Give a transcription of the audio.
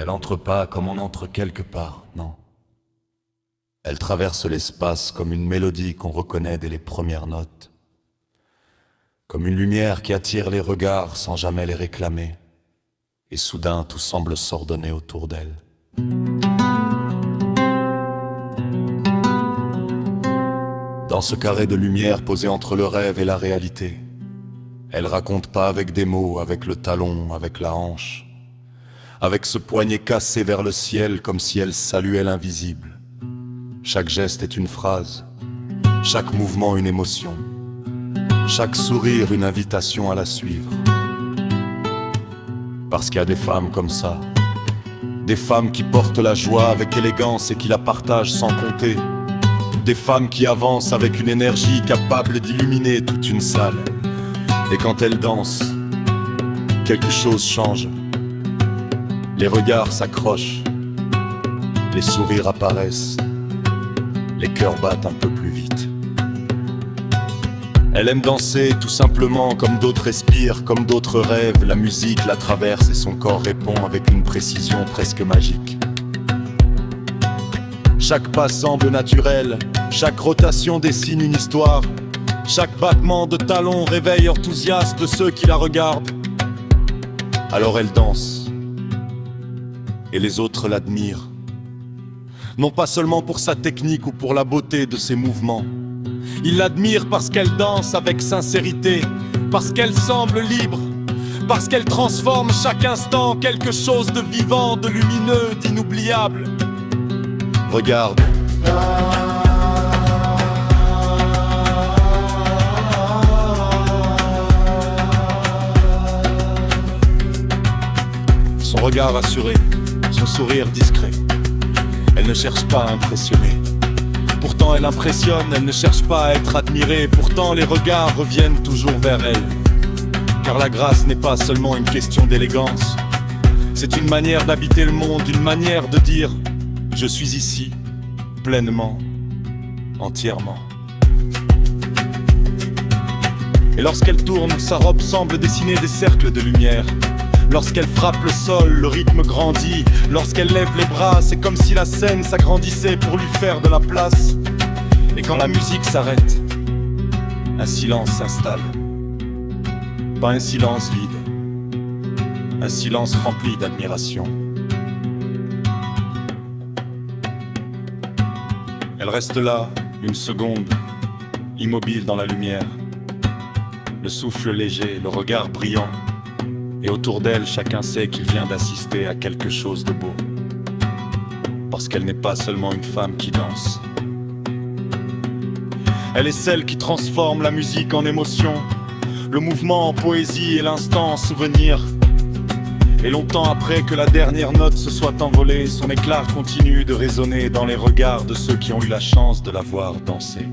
Elle entre pas comme on entre quelque part, non. Elle traverse l'espace comme une mélodie qu'on reconnaît dès les premières notes. Comme une lumière qui attire les regards sans jamais les réclamer. Et soudain tout semble s'ordonner autour d'elle. Dans ce carré de lumière posé entre le rêve et la réalité, elle raconte pas avec des mots, avec le talon, avec la hanche, avec ce poignet cassé vers le ciel comme si elle saluait l'invisible. Chaque geste est une phrase, chaque mouvement une émotion, chaque sourire une invitation à la suivre. Parce qu'il y a des femmes comme ça, des femmes qui portent la joie avec élégance et qui la partagent sans compter, des femmes qui avancent avec une énergie capable d'illuminer toute une salle. Et quand elles dansent, quelque chose change. Les regards s'accrochent, les sourires apparaissent, les cœurs battent un peu plus vite. Elle aime danser tout simplement comme d'autres respirent, comme d'autres rêvent. La musique la traverse et son corps répond avec une précision presque magique. Chaque pas semble naturel, chaque rotation dessine une histoire. Chaque battement de talon réveille enthousiasme de ceux qui la regardent. Alors elle danse, et les autres l'admirent. Non pas seulement pour sa technique ou pour la beauté de ses mouvements. Ils l'admirent parce qu'elle danse avec sincérité, parce qu'elle semble libre, parce qu'elle transforme chaque instant en quelque chose de vivant, de lumineux, d'inoubliable. Regarde. Son regard assuré, son sourire discret. Elle ne cherche pas à impressionner. Pourtant elle impressionne, elle ne cherche pas à être admirée. Pourtant les regards reviennent toujours vers elle. Car la grâce n'est pas seulement une question d'élégance. C'est une manière d'habiter le monde, une manière de dire « Je suis ici, pleinement, entièrement ». Et lorsqu'elle tourne, sa robe semble dessiner des cercles de lumière. Lorsqu'elle frappe le sol, le rythme grandit. Lorsqu'elle lève les bras, c'est comme si la scène s'agrandissait pour lui faire de la place. Et quand la musique s'arrête, un silence s'installe. Pas un silence vide, un silence rempli d'admiration. Elle reste là, une seconde, immobile dans la lumière. Le souffle léger, le regard brillant. Et autour d'elle, chacun sait qu'il vient d'assister à quelque chose de beau. Parce qu'elle n'est pas seulement une femme qui danse. Elle est celle qui transforme la musique en émotion, le mouvement en poésie et l'instant en souvenir. Et longtemps après que la dernière note se soit envolée, son éclat continue de résonner dans les regards de ceux qui ont eu la chance de la voir danser.